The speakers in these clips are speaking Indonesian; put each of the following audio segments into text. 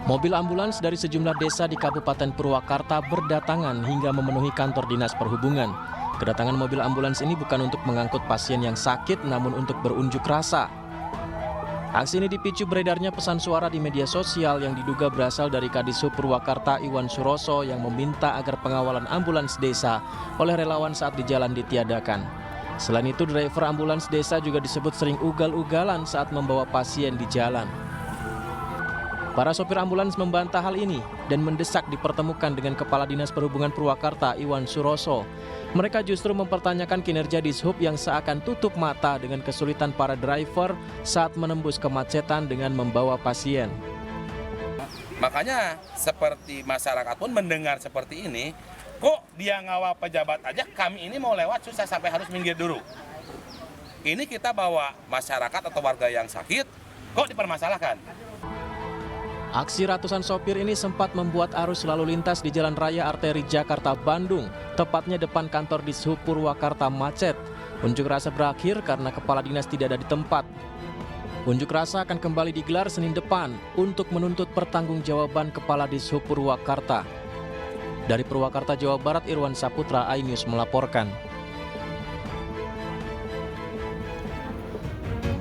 Mobil ambulans dari sejumlah desa di Kabupaten Purwakarta berdatangan hingga memenuhi kantor dinas perhubungan. Kedatangan mobil ambulans ini bukan untuk mengangkut pasien yang sakit, namun untuk berunjuk rasa. Aksi ini dipicu beredarnya pesan suara di media sosial yang diduga berasal dari Kadishub Purwakarta Iwan Suroso yang meminta agar pengawalan ambulans desa oleh relawan saat di jalan ditiadakan. Selain itu, driver ambulans desa juga disebut sering ugal-ugalan saat membawa pasien di jalan. Para sopir ambulans membantah hal ini dan mendesak dipertemukan dengan Kepala Dinas Perhubungan Purwakarta Iwan Suroso. Mereka justru mempertanyakan kinerja Dishub yang seakan tutup mata dengan kesulitan para driver saat menembus kemacetan dengan membawa pasien. Makanya seperti masyarakat pun mendengar seperti ini, kok dia ngawal pejabat aja, kami ini mau lewat susah sampai harus minggir dulu. Ini kita bawa masyarakat atau warga yang sakit, kok dipermasalahkan? Aksi ratusan sopir ini sempat membuat arus lalu lintas di Jalan Raya Arteri Jakarta-Bandung, tepatnya depan kantor Dishub Purwakarta macet. Unjuk rasa berakhir karena kepala dinas tidak ada di tempat. Unjuk rasa akan kembali digelar Senin depan untuk menuntut pertanggungjawaban Kepala Dishub Purwakarta. Dari Purwakarta, Jawa Barat, Irwan Saputra, iNews melaporkan.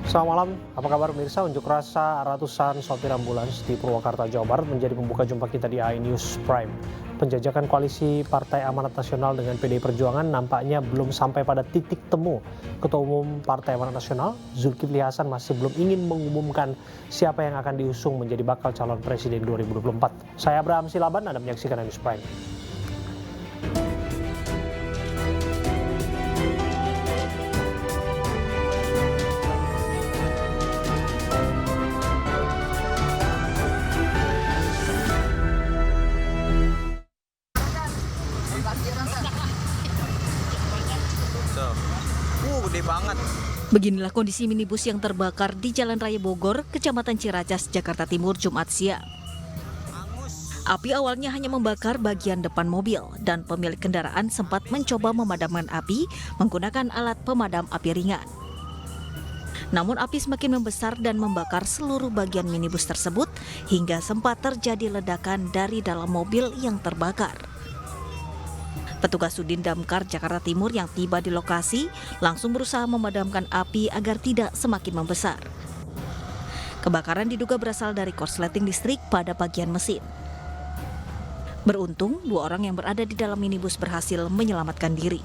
Selamat malam, apa kabar pemirsa? Unjuk rasa ratusan sopir ambulans di Purwakarta, Jawa Barat menjadi pembuka jumpa kita di iNews Prime. Penjajakan koalisi Partai Amanat Nasional dengan PDI Perjuangan nampaknya belum sampai pada titik temu. Ketua Umum Partai Amanat Nasional, Zulkifli Hasan, masih belum ingin mengumumkan siapa yang akan diusung menjadi bakal calon presiden 2024. Saya Abraham Silaban, Anda menyaksikan iNews Prime. Gede banget. Beginilah kondisi minibus yang terbakar di Jalan Raya Bogor, Kecamatan Ciracas, Jakarta Timur, Jumat siang. Api awalnya hanya membakar bagian depan mobil dan pemilik kendaraan sempat mencoba memadamkan api menggunakan alat pemadam api ringan. Namun api semakin membesar dan membakar seluruh bagian minibus tersebut hingga sempat terjadi ledakan dari dalam mobil yang terbakar. Petugas Sudin Damkar Jakarta Timur yang tiba di lokasi langsung berusaha memadamkan api agar tidak semakin membesar. Kebakaran diduga berasal dari korsleting listrik pada bagian mesin. Beruntung, 2 orang yang berada di dalam minibus berhasil menyelamatkan diri.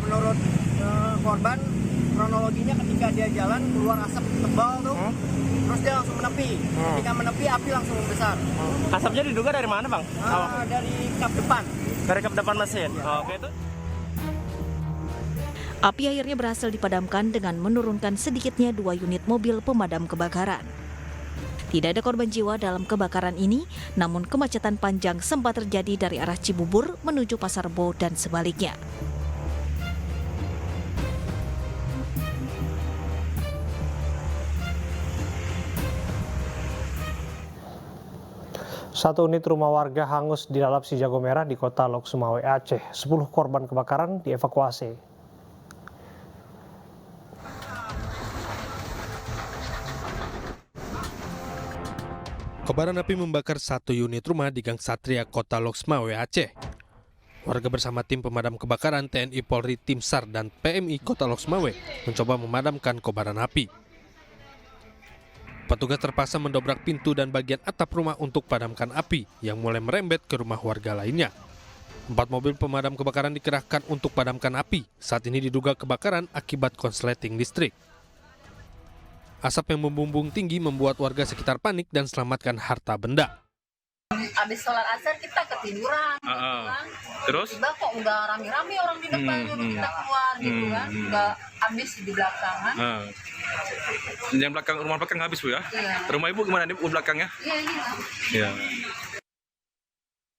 Menurut korban, kronologinya ketika dia jalan keluar asap tebal tuh, terus dia langsung menepi. Ketika menepi, api langsung membesar. Asapnya diduga dari mana, Bang? Dari kap depan. Dari kap depan mesin. Oke, itu. Api akhirnya berhasil dipadamkan dengan menurunkan sedikitnya 2 unit mobil pemadam kebakaran. Tidak ada korban jiwa dalam kebakaran ini, namun kemacetan panjang sempat terjadi dari arah Cibubur menuju Pasar Rebo dan sebaliknya. Satu unit rumah warga hangus di lalap si Jago Merah di kota Lok Sumawe, Aceh. 10 korban kebakaran dievakuasi. Kobaran api membakar satu unit rumah di Gang Satria, kota Lok Sumawe, Aceh. Warga bersama tim pemadam kebakaran TNI Polri, Tim SAR, dan PMI Kota Lok Sumawe mencoba memadamkan kobaran api. Petugas terpaksa mendobrak pintu dan bagian atap rumah untuk padamkan api yang mulai merembet ke rumah warga lainnya. 4 mobil pemadam kebakaran dikerahkan untuk padamkan api. Saat ini diduga kebakaran akibat konsleting listrik. Asap yang membumbung tinggi membuat warga sekitar panik dan selamatkan harta benda. Habis sholat asar kita ketiduran, Terus? tiba kok udah rame-rame orang di depan, kita keluar gitu kan, udah habis di belakangan. Yang rumah belakang habis, Bu, ya? Iya. Rumah Ibu gimana di belakangnya? Iya.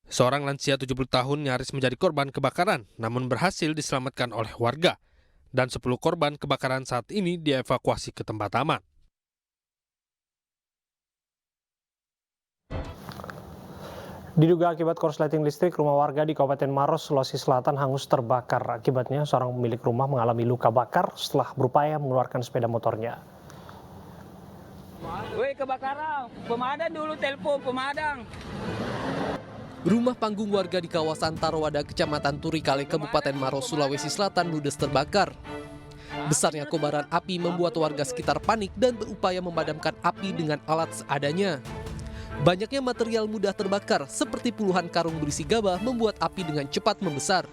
Seorang lansia 70 tahun nyaris menjadi korban kebakaran, namun berhasil diselamatkan oleh warga. Dan 10 korban kebakaran saat ini dievakuasi ke tempat aman. Diduga akibat korsleting listrik, rumah warga di Kabupaten Maros, Sulawesi Selatan hangus terbakar. Akibatnya, seorang pemilik rumah mengalami luka bakar setelah berupaya mengeluarkan sepeda motornya. Woi, kebakaran. Pemadam dulu, telepon pemadam. Rumah panggung warga di kawasan Tarowada, Kecamatan Turikale, Kabupaten Maros, Sulawesi Selatan ludes terbakar. Besarnya kobaran api membuat warga sekitar panik dan berupaya memadamkan api dengan alat seadanya. Banyaknya material mudah terbakar seperti puluhan karung berisi gabah membuat api dengan cepat membesar.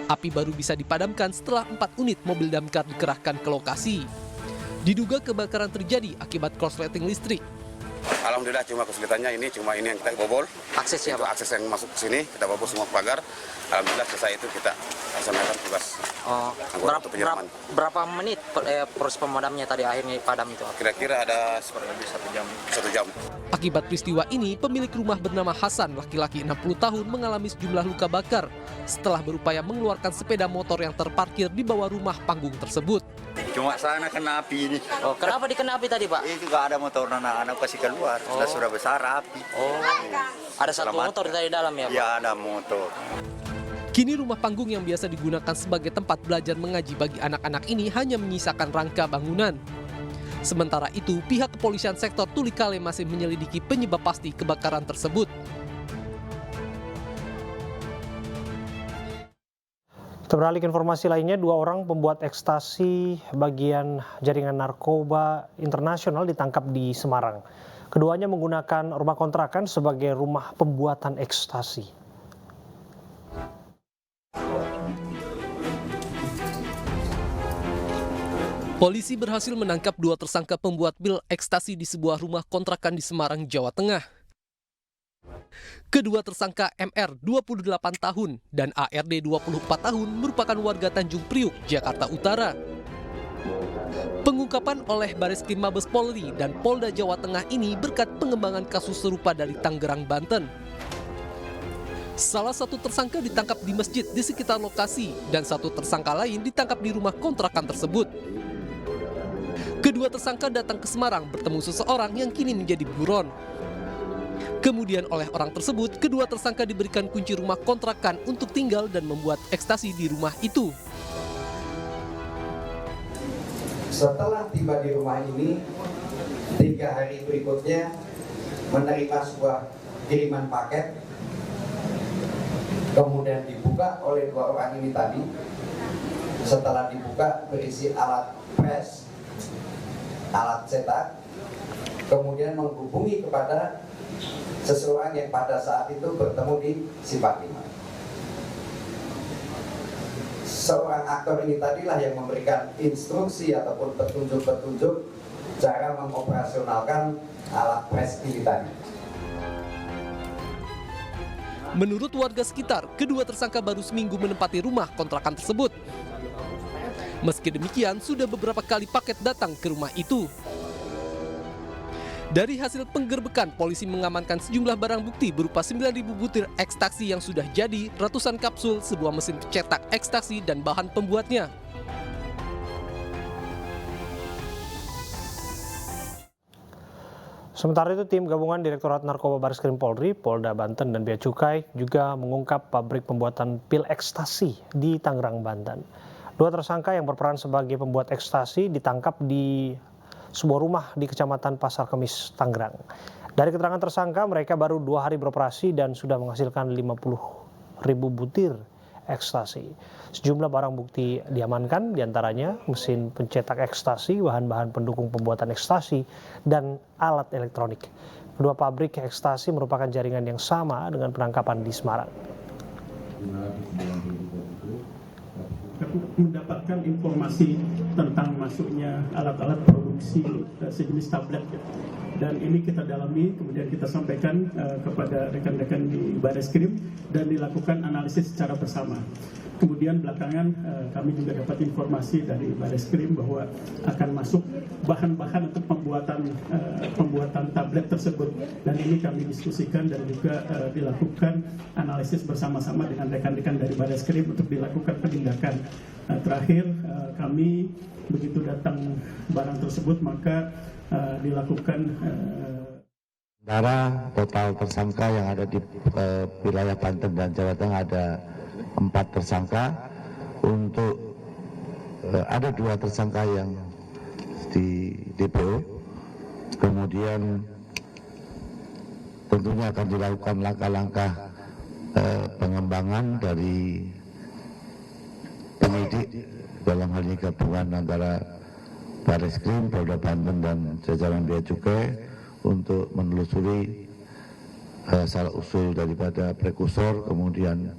Api baru bisa dipadamkan setelah 4 unit mobil damkar dikerahkan ke lokasi. Diduga kebakaran terjadi akibat korsleting listrik. Alhamdulillah cuma kesulitannya ini yang kita bobol. Akses ya, Pak? Akses yang masuk ke sini kita bobol semua pagar. Alhamdulillah selesai itu kita laksanakan tugas. Berapa menit proses pemadamnya tadi akhirnya padam itu? Kira-kira ada 1 jam. Akibat peristiwa ini, pemilik rumah bernama Hasan, laki-laki 60 tahun, mengalami sejumlah luka bakar setelah berupaya mengeluarkan sepeda motor yang terparkir di bawah rumah panggung tersebut. Cuma sana kena api ini. Oh, kenapa dikena api tadi, Pak? Itu nggak ada motor anak-anak kasih keluar. Sudah besar api. Oh, ada satu motor di dalam ya, Pak? Ya, ada motor. Kini rumah panggung yang biasa digunakan sebagai tempat belajar mengaji bagi anak-anak ini hanya menyisakan rangka bangunan. Sementara itu, pihak kepolisian sektor Turikale masih menyelidiki penyebab pasti kebakaran tersebut. Kita beralih ke informasi lainnya, 2 orang pembuat ekstasi bagian jaringan narkoba internasional ditangkap di Semarang. Keduanya menggunakan rumah kontrakan sebagai rumah pembuatan ekstasi. Polisi berhasil menangkap 2 tersangka pembuat pil ekstasi di sebuah rumah kontrakan di Semarang, Jawa Tengah. Kedua tersangka MR 28 tahun dan ARD 24 tahun merupakan warga Tanjung Priuk, Jakarta Utara. Pengungkapan oleh Bareskrim Mabes Polri dan Polda Jawa Tengah ini berkat pengembangan kasus serupa dari Tangerang, Banten. Salah satu tersangka ditangkap di masjid di sekitar lokasi dan 1 tersangka lain ditangkap di rumah kontrakan tersebut. Kedua tersangka datang ke Semarang bertemu seseorang yang kini menjadi buron. Kemudian oleh orang tersebut, kedua tersangka diberikan kunci rumah kontrakan untuk tinggal dan membuat ekstasi di rumah itu. Setelah tiba di rumah ini, 3 hari berikutnya menerima sebuah kiriman paket, kemudian dibuka oleh 2 orang ini tadi. Setelah dibuka berisi alat press, alat cetak, kemudian menghubungi kepada seseorang yang pada saat itu bertemu di Sipatima. Seorang aktor ini tadilah yang memberikan instruksi ataupun petunjuk-petunjuk cara mengoperasionalkan alat press ini tadi. Menurut warga sekitar, kedua tersangka baru seminggu menempati rumah kontrakan tersebut. Meski demikian, sudah beberapa kali paket datang ke rumah itu. Dari hasil penggerbekan, polisi mengamankan sejumlah barang bukti berupa 9.000 butir ekstasi yang sudah jadi, ratusan kapsul, sebuah mesin pencetak ekstasi, dan bahan pembuatnya. Sementara itu, tim gabungan Direktorat Narkoba Bareskrim Polri, Polda Banten, dan Bea Cukai juga mengungkap pabrik pembuatan pil ekstasi di Tangerang, Banten. 2 tersangka yang berperan sebagai pembuat ekstasi ditangkap di sebuah rumah di Kecamatan Pasar Kemis, Tangerang. Dari keterangan tersangka, mereka baru 2 hari beroperasi dan sudah menghasilkan 50.000 butir ekstasi. Sejumlah barang bukti diamankan, diantaranya mesin pencetak ekstasi, bahan-bahan pendukung pembuatan ekstasi, dan alat elektronik. Kedua pabrik ekstasi merupakan jaringan yang sama dengan penangkapan di Semarang. Mendapatkan informasi tentang masuknya alat-alat produksi sejenis tablet, dan ini kita dalami, kemudian kita sampaikan kepada rekan-rekan di Bareskrim dan dilakukan analisis secara bersama. Kemudian belakangan kami juga dapat informasi dari Bareskrim bahwa akan masuk bahan-bahan untuk pembuatan tablet tersebut, dan ini kami diskusikan dan juga dilakukan analisis bersama-sama dengan rekan-rekan dari Bareskrim untuk dilakukan penindakan. Terakhir kami begitu datang barang tersebut maka dilakukan Sementara total tersangka yang ada di wilayah Banten dan Jawa Tengah ada 4 tersangka. Untuk ada 2 tersangka yang di DPO Kemudian tentunya akan dilakukan langkah-langkah pengembangan dari penyidik, dalam hal ini gabungan antara Bareskrim, Polda Banten dan jajaran Bea Cukai untuk menelusuri asal usul daripada prekursor, kemudian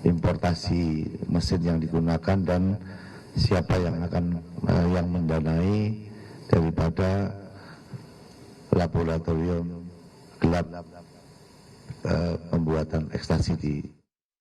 importasi mesin yang digunakan dan siapa yang akan yang mendanai daripada laboratorium gelap pembuatan ekstasi di